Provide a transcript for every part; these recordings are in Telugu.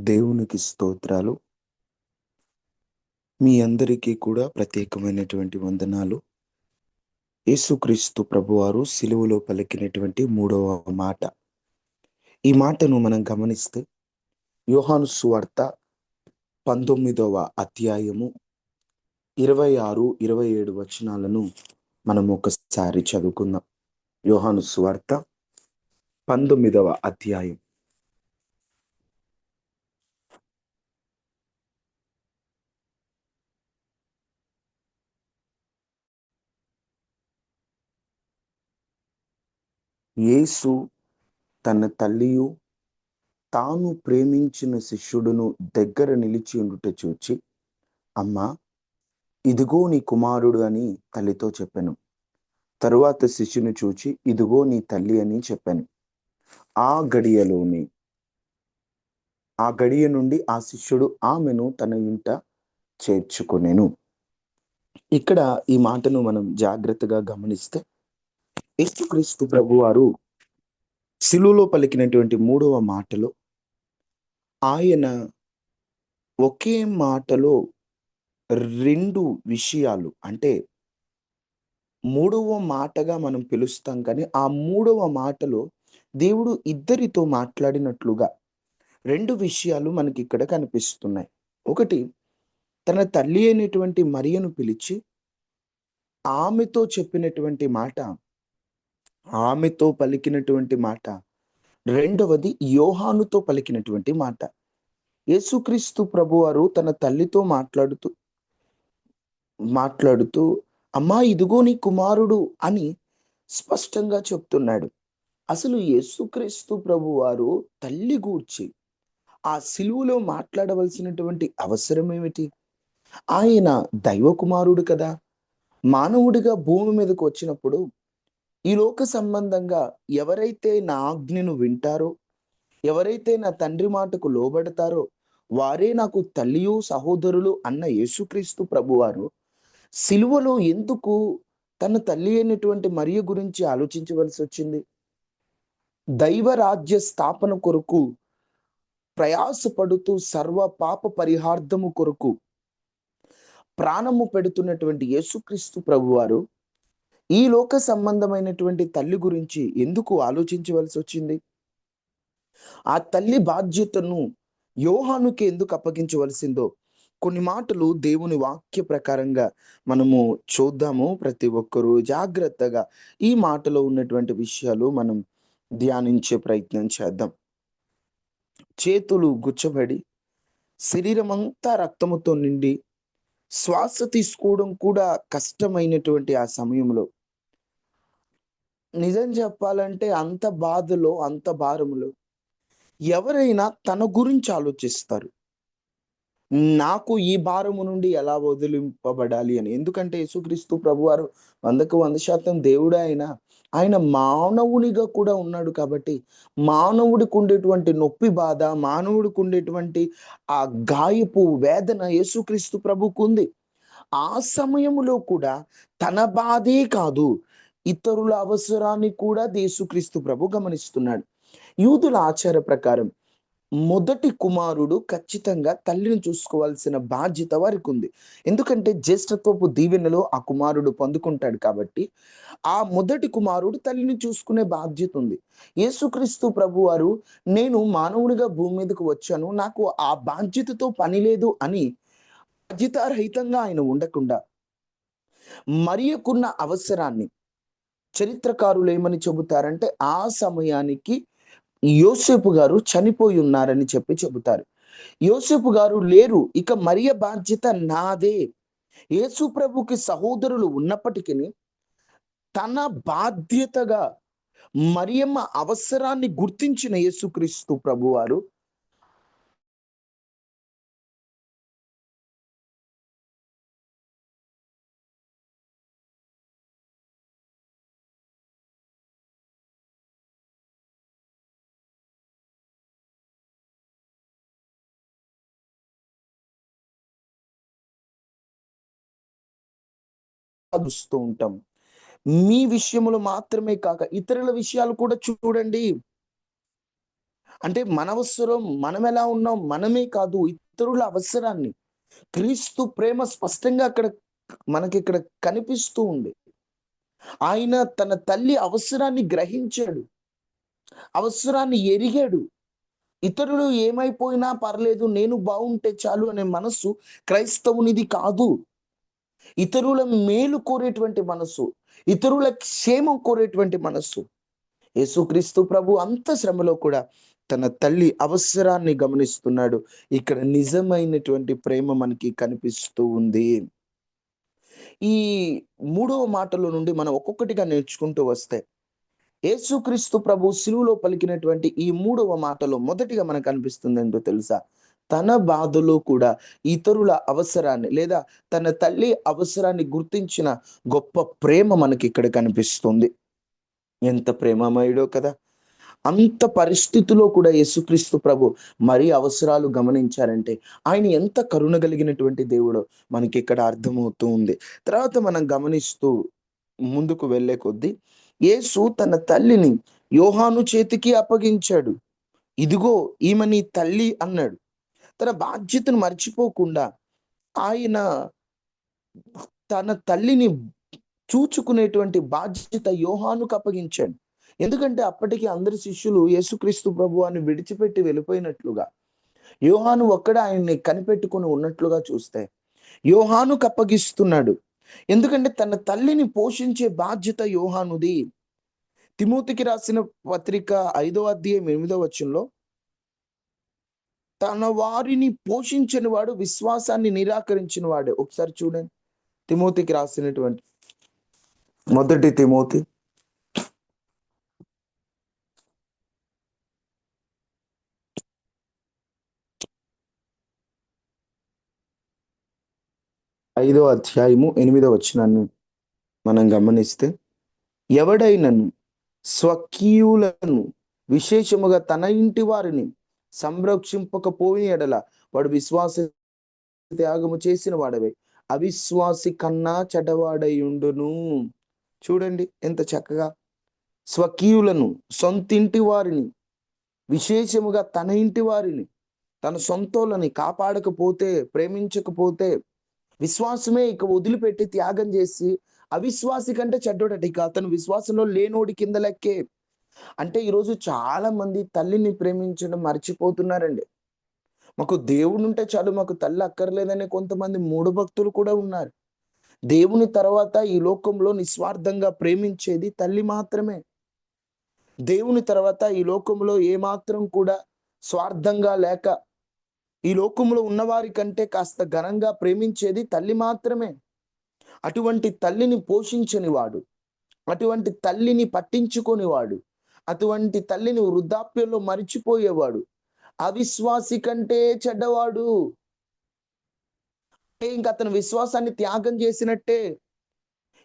దేవునికి స్తోత్రాలు. మీ అందరికీ కూడా ప్రత్యేకమైనటువంటి వందనాలు. యేసుక్రీస్తు ప్రభువారు సిలువలో పలికినటువంటి మూడవ మాట. ఈ మాటను మనం గమనిస్తే యోహాను సువార్త 19వ అధ్యాయము 26, 27 వచనాలను మనం ఒకసారి చదువుకుందాం. యోహాను సువార్త 19వ అధ్యాయం. యేసు తన తల్లియు తాను ప్రేమించిన శిష్యుడును దగ్గర నిలిచి ఉండుట చూచి, అమ్మా, ఇదిగో నీ కుమారుడు అని తల్లితో చెప్పెను. తరువాత శిష్యుని చూచి, ఇదిగో నీ తల్లి అని చెప్పాను. ఆ గడియ నుండి ఆ శిష్యుడు ఆమెను తన ఇంట చేర్చుకొనెను. ఇక్కడ ఈ మాటను మనం జాగ్రత్తగా గమనిస్తే యేసుక్రీస్తు ప్రభువారు సిలువలో పలికినటువంటి మూడవ మాటలో ఆయన ఒకే మాటలో రెండు విషయాలు, అంటే మూడవ మాటగా మనం పిలుస్తాం, కానీ ఆ మూడవ మాటలో దేవుడు ఇద్దరితో మాట్లాడినట్లుగా రెండు విషయాలు మనకి ఇక్కడ కనిపిస్తున్నాయి. ఒకటి, తన తల్లి అయినటువంటి మరియను పిలిచి ఆమెతో చెప్పినటువంటి మాట, ఆమెతో పలికినటువంటి మాట. రెండవది, యోహానుతో పలికినటువంటి మాట. యేసుక్రీస్తు ప్రభువారు తన తల్లితో మాట్లాడుతూ అమ్మా, ఇదిగో నీ కుమారుడు అని స్పష్టంగా చెప్తున్నాడు. అసలు యేసుక్రీస్తు ప్రభువారు తల్లి గూర్చి ఆ సిలువలో మాట్లాడవలసినటువంటి అవసరం ఏమిటి? ఆయన దైవ కుమారుడు కదా. మానవుడిగా భూమి మీదకు వచ్చినప్పుడు ఈ లోక సంబంధంగా ఎవరైతే నా ఆజ్ఞను వింటారో, ఎవరైతే నా తండ్రి మాటకు లోబడతారో వారే నాకు తల్లియు సహోదరులు అన్న యేసుక్రీస్తు ప్రభువారు సిలువలో ఎందుకు తన తల్లి అయినటువంటి మరియ గురించి ఆలోచించవలసి వచ్చింది? దైవ రాజ్య స్థాపన కొరకు ప్రయాసపడుతూ సర్వ పాప పరిహార్థము కొరకు ప్రాణము పెడుతున్నటువంటి యేసుక్రీస్తు ప్రభువారు ఈ లోక సంబంధమైనటువంటి తల్లి గురించి ఎందుకు ఆలోచించవలసి వచ్చింది? ఆ తల్లి బాధ్యతను యోహానుకి ఎందుకు అప్పగించవలసిందో కొన్ని మాటలు దేవుని వాక్య ప్రకారంగా మనము చూద్దాము. ప్రతి ఒక్కరూ జాగ్రత్తగా ఈ మాటలో ఉన్నటువంటి విషయాలు మనం ధ్యానించే ప్రయత్నం చేద్దాం. చేతులు గుచ్చబడి శరీరం అంతా రక్తముతో నిండి శ్వాస తీసుకోవడం కూడా కష్టమైనటువంటి ఆ సమయంలో, నిజం చెప్పాలంటే అంత బాధలో, అంత భారములో ఎవరైనా తన గురించి ఆలోచిస్తారు, నాకు ఈ భారము నుండి ఎలా వదిలింపబడాలి అని. ఎందుకంటే యేసుక్రీస్తు ప్రభువారు 100% దేవుడే. ఆయన మానవునిగా కూడా ఉన్నాడు కాబట్టి మానవుడికి ఉండేటువంటి నొప్పి బాధ, మానవుడికి ఉండేటువంటి ఆ గాయపు వేదన యేసుక్రీస్తు ప్రభుకు ఉంది. ఆ సమయంలో కూడా తన బాధే కాదు, ఇతరుల అవసరాన్ని కూడా యేసుక్రీస్తు ప్రభు గమనిస్తున్నాడు. యూదుల ఆచార ప్రకారం మొదటి కుమారుడు ఖచ్చితంగా తల్లిని చూసుకోవాల్సిన బాధ్యత వారికి ఉంది. ఎందుకంటే జ్యేష్ఠత్వపు దీవెనలో ఆ కుమారుడు పొందుకుంటాడు కాబట్టి ఆ మొదటి కుమారుడు తల్లిని చూసుకునే బాధ్యత ఉంది. యేసుక్రీస్తు ప్రభువారు నేను మానవునిగా భూమి మీదకు వచ్చాను, నాకు ఆ బాధ్యతతో పని లేదు అని బాధ్యతారహితంగా ఆయన ఉండకుండా మరియకున్న అవసరాన్ని, చరిత్రకారులు ఏమని చెబుతారంటే ఆ సమయానికి యోసేపు గారు చనిపోయి ఉన్నారని చెబుతారు. యోసేపు గారు లేరు, ఇక మరియ బాధ్యత నాదే. యేసు ప్రభుకి సహోదరులు ఉన్నప్పటికీ తన బాధ్యతగా మరియమ్మ అవసరాన్ని గుర్తించిన యేసుక్రీస్తు ప్రభువారు చూస్తూ ఉంటాం. మీ విషయంలో మాత్రమే కాక ఇతరుల విషయాలు కూడా చూడండి. అంటే మన అవసరం, మనం ఎలా ఉన్నాం మనమే కాదు, ఇతరుల అవసరాన్ని క్రీస్తు ప్రేమ స్పష్టంగా అక్కడ మనకిక్కడ కనిపిస్తూ ఉంది. ఆయన తన తల్లి అవసరాన్ని గ్రహించాడు, అవసరాన్ని ఎరిగాడు. ఇతరులు ఏమైపోయినా పర్లేదు, నేను బాగుంటే చాలు అనే మనస్సు క్రైస్తవునిది కాదు. ఇతరుల మేలు కోరేటువంటి మనస్సు, ఇతరుల క్షేమం కోరేటువంటి మనస్సు. యేసుక్రీస్తు ప్రభు అంత శ్రమలో కూడా తన తల్లి అవసరాన్ని గమనిస్తున్నాడు. ఇక్కడ నిజమైనటువంటి ప్రేమ మనకి కనిపిస్తూ ఉంది. ఈ మూడవ మాటలో నుండి మనం ఒక్కొక్కటిగా నేర్చుకుంటూ వస్తే, యేసుక్రీస్తు ప్రభు శిలువలో పలికినటువంటి ఈ మూడవ మాటలో మొదటిగా మనకు అనిపిస్తుంది ఏంటో తెలుసా? తన బాధలో కూడా ఇతరుల అవసరాన్ని, లేదా తన తల్లి అవసరాన్ని గుర్తించిన గొప్ప ప్రేమ మనకి ఇక్కడ కనిపిస్తుంది. ఎంత ప్రేమమయుడో కదా! అంత పరిస్థితిలో కూడా యేసుక్రీస్తు ప్రభు మరి అవసరాలు గమనించారంటే ఆయన ఎంత కరుణ కలిగినటువంటి దేవుడో మనకి ఇక్కడ అర్థమవుతూ ఉంది. తర్వాత మనం గమనిస్తూ ముందుకు వెళ్ళే కొద్దీ యేసు తన తల్లిని యోహాను చేతికి అప్పగించాడు. ఇదిగో ఈమె నీ తల్లి అన్నాడు. తన బాధ్యతను మర్చిపోకుండా ఆయన తన తల్లిని చూచుకునేటువంటి బాధ్యత యోహానుకు అప్పగించాడు. ఎందుకంటే అప్పటికి అందరి శిష్యులు యేసుక్రీస్తు ప్రభువాన్ని విడిచిపెట్టి వెళ్ళిపోయినట్లుగా, యోహాను ఒక్కడ ఆయన్ని కనిపెట్టుకుని ఉన్నట్లుగా చూస్తే యోహానుకు అప్పగిస్తున్నాడు. ఎందుకంటే తన తల్లిని పోషించే బాధ్యత యోహానుది. తిమోతికి రాసిన పత్రిక 5వ అధ్యాయం 8వ వచనంలో, తన వారిని పోషించని వాడు విశ్వాసాన్ని నిరాకరించిన వాడు. ఒకసారి చూడండి, తిమోతికి రాసినటువంటి మొదటి తిమోతి 5వ అధ్యాయము 8వ వచనాన్ని మనం గమనిస్తే, ఎవడైనను స్వకీయులను విశేషముగా తన ఇంటి వారిని సంరక్షింపకపోయిన ఎడల వాడు విశ్వాస త్యాగము చేసిన వాడవే, అవిశ్వాసి కన్నా చెడ్డవాడయుండును. చూడండి ఎంత చక్కగా, స్వకీయులను సొంతింటి వారిని విశేషముగా తన ఇంటి వారిని, తన సొంతోళ్ళని కాపాడకపోతే, ప్రేమించకపోతే, విశ్వాసమే ఇక వదిలిపెట్టి త్యాగం చేసి అవిశ్వాసి కంటే చెడ్డోడట, ఇక అతను విశ్వాసంలో లేనోడి కింద లెక్కే. అంటే ఈరోజు చాలా మంది తల్లిని ప్రేమించడం మర్చిపోతున్నారండి. మాకు దేవుడు ఉంటే చాలు, మాకు తల్లి అక్కర్లేదనే కొంతమంది మూఢ భక్తులు కూడా ఉన్నారు. దేవుని తర్వాత ఈ లోకంలో నిస్వార్థంగా ప్రేమించేది తల్లి మాత్రమే. దేవుని తర్వాత ఈ లోకంలో ఏమాత్రం కూడా స్వార్థంగా లేక ఈ లోకంలో ఉన్నవారి కంటే కాస్త ఘనంగా ప్రేమించేది తల్లి మాత్రమే. అటువంటి తల్లిని పోషించని వాడు, అటువంటి తల్లిని పట్టించుకొని వాడు, అటువంటి తల్లిని వృద్ధాప్యంలో మరిచిపోయేవాడు అవిశ్వాసి కంటే చెడ్డవాడు. ఇంక అతను విశ్వాసాన్ని త్యాగం చేసినట్టే.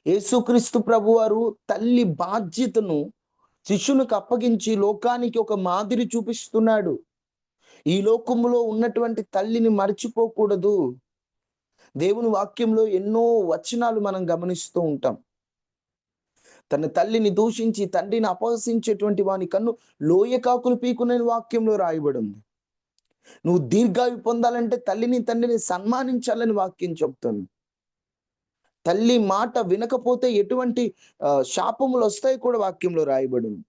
యేసుక్రీస్తు ప్రభువారు తల్లి బాధ్యతను శిష్యునికి అప్పగించి లోకానికి ఒక మాదిరి చూపిస్తున్నాడు. ఈ లోకంలో ఉన్నటువంటి తల్లిని మర్చిపోకూడదు. దేవుని వాక్యంలో ఎన్నో వచనాలు మనం గమనిస్తూ ఉంటాం. తన తల్లిని దూషించి తండ్రిని అపహసించేటువంటి వాని కన్ను లోయకాకులు పీకునని వాక్యంలో రాయబడి ఉంది. నువ్వు దీర్ఘాయు పొందాలంటే తల్లిని తండ్రిని సన్మానించాలని వాక్యం చెప్తుంది. తల్లి మాట వినకపోతే ఎటువంటి శాపములు వస్తాయి కూడా వాక్యంలో రాయబడి ఉంది.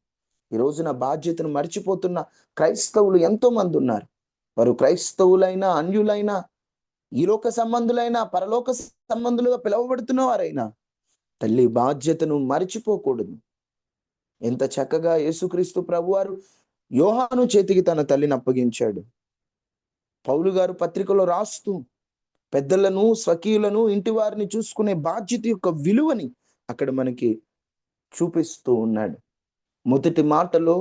ఈ రోజున బాధ్యతను మర్చిపోతున్న క్రైస్తవులు ఎంతో మంది ఉన్నారు. వారు క్రైస్తవులైనా, అన్యులైనా, ఈ లోక సంబంధులైనా, పరలోక సంబంధులుగా పిలువబడుతున్న వారైనా తల్లి బాధ్యతను మర్చిపోకూడదు. ఎంత చక్కగా యేసుక్రీస్తు ప్రభువారు యోహాను చేతికి తన తల్లిని అప్పగించాడు. పౌలు గారు పత్రికలో రాస్తూ పెద్దలను, స్వకీయులను, ఇంటి వారిని చూసుకునే బాధ్యత యొక్క విలువని అక్కడ మనకి చూపిస్తూ ఉన్నాడు. మొదటి మాటలో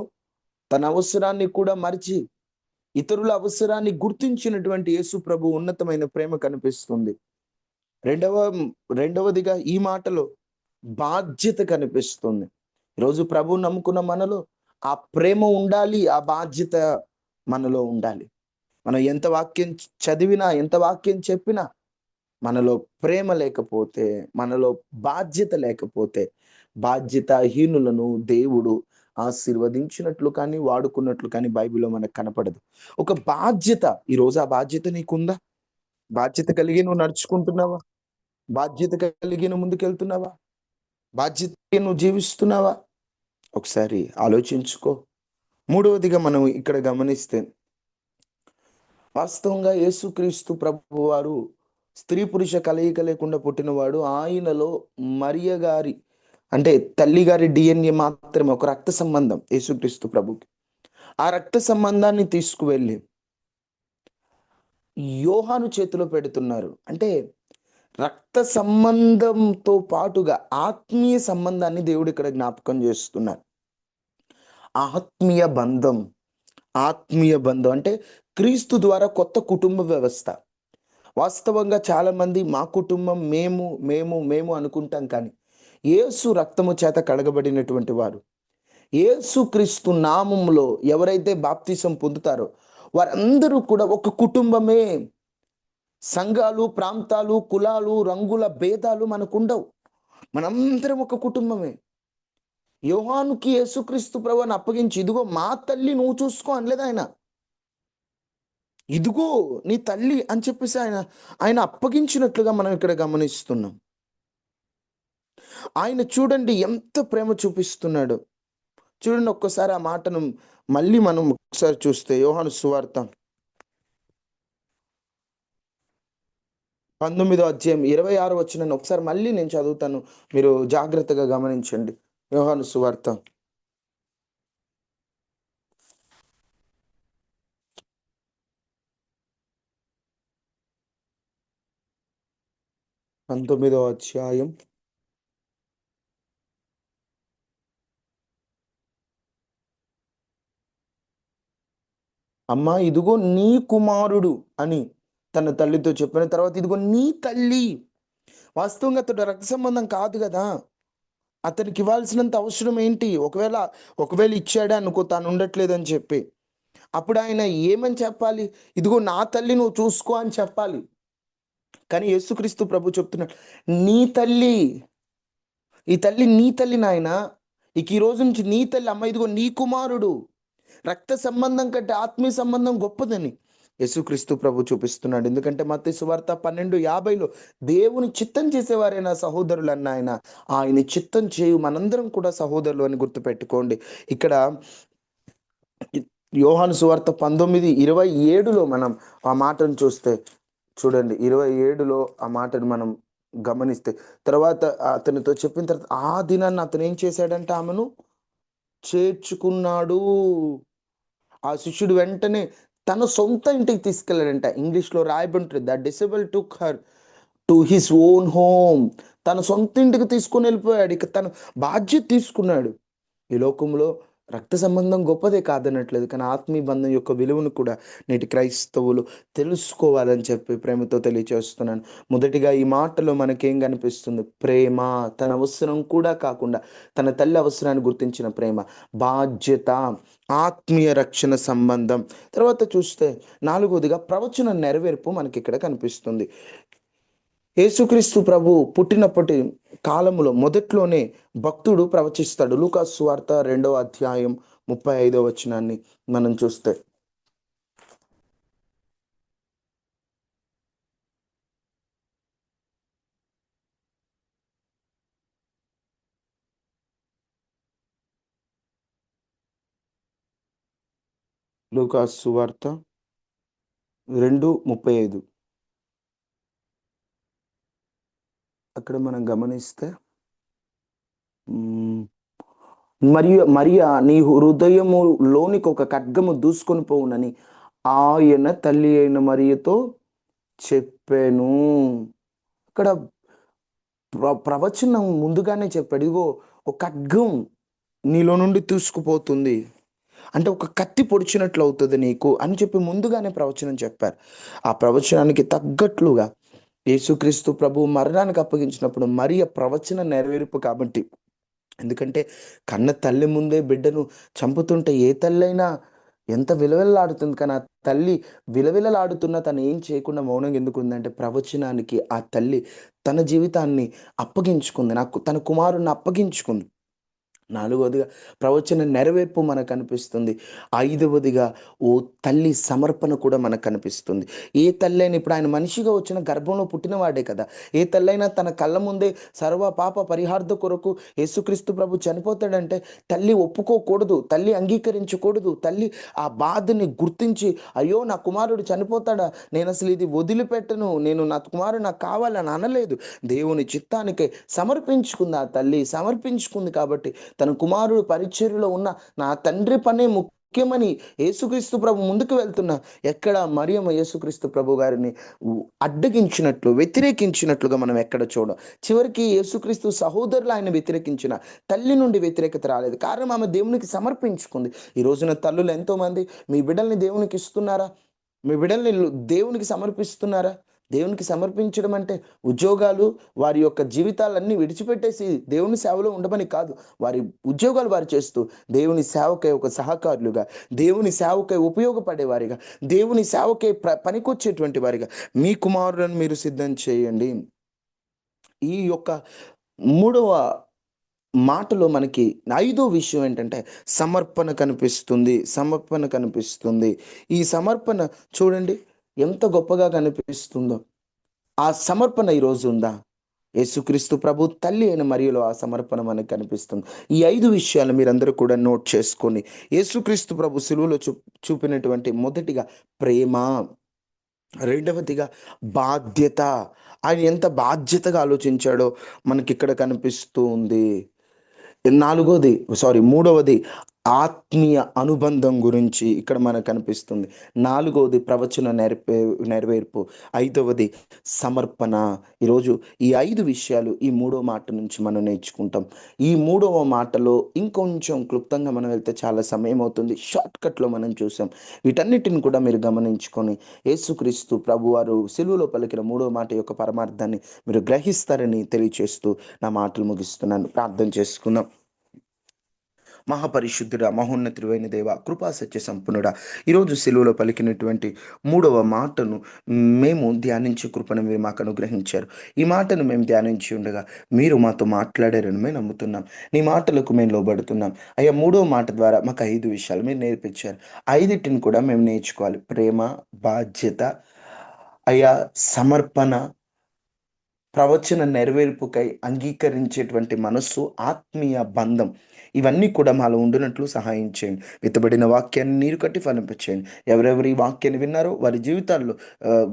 తన అవసరాన్ని కూడా మరిచి ఇతరుల అవసరాన్ని గుర్తించినటువంటి యేసు ప్రభు ఉన్నతమైన ప్రేమ కనిపిస్తుంది. రెండవదిగా ఈ మాటలో బాధ్యత కనిపిస్తుంది. ఈరోజు ప్రభు నమ్ముకున్న మనలో ఆ ప్రేమ ఉండాలి, ఆ బాధ్యత మనలో ఉండాలి. మనం ఎంత వాక్యం చదివినా, ఎంత వాక్యం చెప్పినా మనలో ప్రేమ లేకపోతే, మనలో బాధ్యత లేకపోతే బాధ్యతాహీనులను దేవుడు ఆశీర్వదించినట్లు కానీ వాడుకున్నట్లు కానీ బైబిల్లో మనకు కనపడదు. ఒక బాధ్యత, ఈరోజు ఆ బాధ్యత నీకుందా? బాధ్యత కలిగి నువ్వు నడుచుకుంటున్నావా? బాధ్యత కలిగి నువ్వు ముందుకెళ్తున్నావా? బాధ్యత కలిగి నువ్వు జీవిస్తున్నావా? ఒకసారి ఆలోచించుకో. మూడవదిగా మనం ఇక్కడ గమనిస్తే, వాస్తవంగా యేసుక్రీస్తు ప్రభువారు స్త్రీ పురుష కలయిక లేకుండా పుట్టినవాడు. ఆయనలో మరియ గారి, అంటే తల్లి గారి డిఎన్ఏ మాత్రమే, ఒక రక్త సంబంధం యేసుక్రీస్తు ప్రభుకి. ఆ రక్త సంబంధాన్ని తీసుకువెళ్ళి యోహాను చేతిలో పెడుతున్నారు. అంటే రక్త సంబంధంతో పాటుగా ఆత్మీయ సంబంధాన్ని దేవుడు ఇక్కడ జ్ఞాపకం చేస్తున్నారు. ఆత్మీయ బంధం, ఆత్మీయ బంధం అంటే క్రీస్తు ద్వారా కొత్త కుటుంబ వ్యవస్థ. వాస్తవంగా చాలామంది మా కుటుంబం, మేము మేము మేము అనుకుంటాం, కానీ యేసు రక్తము చేత కడగబడినటువంటి వారు, యేసు క్రీస్తు నామములో ఎవరైతే బాప్తిసం పొందుతారో వారందరూ కూడా ఒక కుటుంబమే. సంఘాలు, ప్రాంతాలు, కులాలు, రంగుల భేదాలు మనకుండవు. మనందరం ఒక కుటుంబమే. యోహానుకి యేసుక్రీస్తు ప్రభువుని అప్పగించి, ఇదిగో మా తల్లి నువ్వు చూసుకో అనలేదు ఆయన. ఇదిగో నీ తల్లి అని చెప్పేసి ఆయన ఆయన అప్పగించినట్లుగా మనం ఇక్కడ గమనిస్తున్నాం. ఆయన చూడండి ఎంత ప్రేమ చూపిస్తున్నాడు. చూడండి ఒక్కసారి ఆ మాటను మళ్ళీ మనం ఒకసారి చూస్తే, యోహాను సువార్త 19వ అధ్యాయం 26వ వచనాన్ని ఒకసారి మళ్ళీ నేను చదువుతాను, మీరు జాగ్రత్తగా గమనించండి. యోహాను సువార్త 19వ అధ్యాయం అమ్మా ఇదిగో నీ కుమారుడు అని తన తల్లితో చెప్పిన తర్వాత, ఇదిగో నీ తల్లి. వాస్తవంగా అతడు రక్త సంబంధం కాదు కదా, అతనికి ఇవ్వాల్సినంత అవసరం ఏంటి? ఒకవేళ ఇచ్చాడే అనుకో, తాను ఉండట్లేదని చెప్పి, అప్పుడు ఆయన ఏమని చెప్పాలి? ఇదిగో నా తల్లి నువ్వు చూసుకో అని చెప్పాలి. కానీ యేసుక్రీస్తు ప్రభు చెప్తున్నాడు, నీ తల్లి, ఈ తల్లి నీ తల్లి నాయన. ఇక ఈ రోజు నుంచి నీ తల్లి, అమ్మ ఇదిగో నీ కుమారుడు. రక్త సంబంధం కంటే ఆత్మీయ సంబంధం గొప్పదని యేసుక్రీస్తు ప్రభు చూపిస్తున్నాడు. ఎందుకంటే మత్తయి సువార్త 12:50లో, దేవుని చిత్తం చేసేవారైనా సహోదరులు అన్న ఆయన చిత్తం చేయు మనందరం కూడా సహోదరులు అని గుర్తుపెట్టుకోండి. ఇక్కడ యోహాను సువార్త 19:27లో మనం ఆ మాటను చూస్తే, చూడండి 27లో ఆ మాటను మనం గమనిస్తే, తర్వాత అతనితో చెప్పిన తర్వాత ఆ దినాన్ని అతను ఏం చేశాడంటే ఆమెను చేర్చుకున్నాడు. ఆ శిష్యుడు వెంటనే తన సొంత ఇంటికి తీసుకెళ్ళాడంట. ఇంగ్లీష్లో రాయబడి ఉంటుంది, the disable took her to his own home. తన సొంత ఇంటికి తీసుకొని వెళ్ళిపోయాడు. ఇక తను బాధ్యత తీసుకున్నాడు. ఈ లోకంలో రక్త సంబంధం గొప్పదే కాదనట్లేదు, కానీ ఆత్మీయ బంధం యొక్క విలువను కూడా నేటి క్రైస్తవులు తెలుసుకోవాలని చెప్పి ప్రేమతో తెలియచేస్తున్నాను. మొదటిగా ఈ మాటలో మనకేం కనిపిస్తుంది? ప్రేమ. తన అవసరం కూడా కాకుండా తన తల్లి అవసరాన్ని గుర్తించిన ప్రేమ, బాధ్యత, ఆత్మీయ రక్షణ సంబంధం. తర్వాత చూస్తే నాలుగవదిగా ప్రవచన నెరవేర్పు మనకి ఇక్కడ కనిపిస్తుంది. యేసుక్రీస్తు ప్రభు పుట్టినప్పటి కాలంలో మొదట్లోనే భక్తుడు ప్రవచిస్తాడు. లూకాసు సువార్త 2వ అధ్యాయం 35వ వచనాన్ని మనం చూస్తే, లూకాసు సువార్త 2:35 అక్కడ మనం గమనిస్తే, మరియా నీ హృదయము లోనికి ఒక ఖడ్గము దూసుకొని పోవునని ఆయన తల్లి అయిన మరియతో చెప్పాను. అక్కడ ప్రవచనం ముందుగానే చెప్పాడు, ఇదిగో ఒక ఖడ్గం నీలో నుండి తీసుకుపోతుంది, అంటే ఒక కత్తి పొడిచినట్లు అవుతుంది నీకు అని చెప్పి ముందుగానే ప్రవచనం చెప్పారు. ఆ ప్రవచనానికి తగ్గట్లుగా యేసుక్రీస్తు ప్రభు మరణానికి అప్పగించినప్పుడు మరియ ప్రవచన నెరవేర్పు కాబట్టి. ఎందుకంటే కన్న తల్లి ముందే బిడ్డను చంపుతుంటే ఏ తల్లైనా ఎంత విలవిల్లాడుతుంది, కానీ ఆ తల్లి విలవిలలాడుతున్నా తను ఏం చేయకుండా మౌనంగా ఎందుకు ఉందంటే, ప్రవచనానికి ఆ తల్లి తన జీవితాన్ని అప్పగించుకుంది, నాకు తన కుమారుణ్ణి అప్పగించుకుంది. నాలుగవదిగా ప్రవచన నెరవేర్పు మనకు కనిపిస్తుంది. ఐదవదిగా ఓ తల్లి సమర్పణ కూడా మనకు కనిపిస్తుంది. ఏ తల్లైనా ఇప్పుడు ఆయన మనిషిగా వచ్చిన గర్భంలో పుట్టినవాడే కదా! ఏ తల్లైనా తన కళ్ళ ముందే సర్వ పాప పరిహార్థ కొరకు యేసుక్రీస్తు ప్రభు చనిపోతాడంటే తల్లి ఒప్పుకోకూడదు. తల్లి అంగీకరించకూడదు. తల్లి ఆ బాధని గుర్తించి, అయ్యో! నా కుమారుడు చనిపోతాడా? నేనసలు ఇది వదిలిపెట్టను. నా కుమారుడు నాకు కావాలని అనలేదు. దేవుని చిత్తానికే సమర్పించుకుంది ఆ తల్లి. సమర్పించుకుంది కాబట్టి తన కుమారుడు పరిచర్యలో ఉన్న నా తండ్రి పనే ముఖ్యమని యేసుక్రీస్తు ప్రభు ముందుకు వెళ్తున్నా ఎక్కడ మరియమ్మ యేసుక్రీస్తు ప్రభు గారిని అడ్డగించినట్లు, వ్యతిరేకించినట్లుగా మనం ఎక్కడ చూడం. చివరికి యేసుక్రీస్తు సహోదరులు ఆయన వ్యతిరేకించిన తల్లి నుండి వ్యతిరేకత రాలేదు. కారణం ఆమె దేవునికి సమర్పించుకుంది. ఈ రోజున తల్లులు ఎంతోమంది మీ బిడ్డల్ని దేవునికి ఇస్తున్నారా? మీ బిడ్డల్ని దేవునికి సమర్పిస్తున్నారా? దేవునికి సమర్పించడం అంటే ఉద్యోగాలు, వారి యొక్క జీవితాలన్నీ విడిచిపెట్టేసి దేవుని సేవలో ఉండమని కాదు. వారి ఉద్యోగాలు వారు చేస్తూ దేవుని సేవకై ఒక సహకారులుగా, దేవుని సేవకై ఉపయోగపడేవారిగా, దేవుని సేవకై పనికొచ్చేటువంటి వారిగా మీ కుమారులను మీరు సిద్ధం చేయండి. ఈ యొక్క మూడవ మాటలో మనకి ఐదో విషయం ఏంటంటే సమర్పణ కనిపిస్తుంది. సమర్పణ కనిపిస్తుంది. ఈ సమర్పణ చూడండి ఎంత గొప్పగా కనిపిస్తుందో. ఆ సమర్పణ ఈరోజు ఉందా? యేసుక్రీస్తు ప్రభు తల్లి అయిన మరియలో ఆ సమర్పణ మనకు కనిపిస్తుంది. ఈ 5 విషయాలు మీరందరూ కూడా నోట్ చేసుకొని, యేసుక్రీస్తు ప్రభు సిలువలో చూపినటువంటి మొదటిగా ప్రేమ, రెండవదిగా బాధ్యత. ఆయన ఎంత బాధ్యతగా ఆలోచించాడో మనకిక్కడ కనిపిస్తూ ఉంది. మూడవది ఆత్మీయ అనుబంధం గురించి ఇక్కడ మనకు కనిపిస్తుంది. నాలుగవది ప్రవచన నెరవేర్పు. ఐదవది సమర్పణ. ఈరోజు ఈ 5 విషయాలు ఈ మూడో మాట నుంచి మనం నేర్చుకుంటాం. ఈ మూడవ మాటలో ఇంకొంచెం క్లుప్తంగా మనం వెళ్తే చాలా సమయం అవుతుంది. షార్ట్‌కట్‌లో మనం చూసాం. వీటన్నిటిని కూడా మీరు గమనించుకొని యేసుక్రీస్తు ప్రభువారు సిలువలో పలికిన మూడో మాట యొక్క పరమార్థాన్ని మీరు గ్రహిస్తారని తెలియచేస్తూ నా మాటలు ముగిస్తున్నాను. ప్రార్థన చేసుకుందాం. మహాపరిశుద్ధుడా, మహోన్నతుడైన దేవ, కృపా సత్య సంపన్నుడా, ఈరోజు సిలువలో పలికినటువంటి మూడవ మాటను మేము ధ్యానించే కృపను మీరు మాకు అనుగ్రహించారు. ఈ మాటను మేము ధ్యానించి ఉండగా మీరు మాతో మాట్లాడారని మేము నమ్ముతున్నాం. నీ మాటలకు మేము లోబడుతున్నాం. అయ్యా, మూడవ మాట ద్వారా మాకు 5 విషయాలు మీరు నేర్పించారు. 5టిని కూడా మేము నేర్చుకోవాలి. ప్రేమ, బాధ్యత, అయ్యా సమర్పణ, ప్రవచన నెరవేర్పుకై అంగీకరించేటువంటి మనస్సు, ఆత్మీయ బంధం, ఇవన్నీ కూడా మాలో ఉండునట్లు సహాయం చేయండి. విత్తబడిన వాక్యాన్ని నీరు కట్టి ఫలింపచేయండి. ఎవరెవరు ఈ వాక్యాన్ని విన్నారో వారి జీవితాల్లో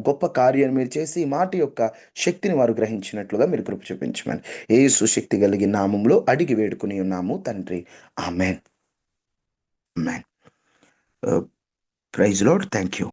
గొప్ప కార్యాన్ని మీరు చేసి ఈ మాట యొక్క శక్తిని వారు గ్రహించినట్లుగా మీరు కృప చూపించమని యేసు శక్తి కలిగిన నామంలో అడిగి వేడుకుని ఉన్నాము తండ్రి. Amen. Amen. Praise Lord. Thank you.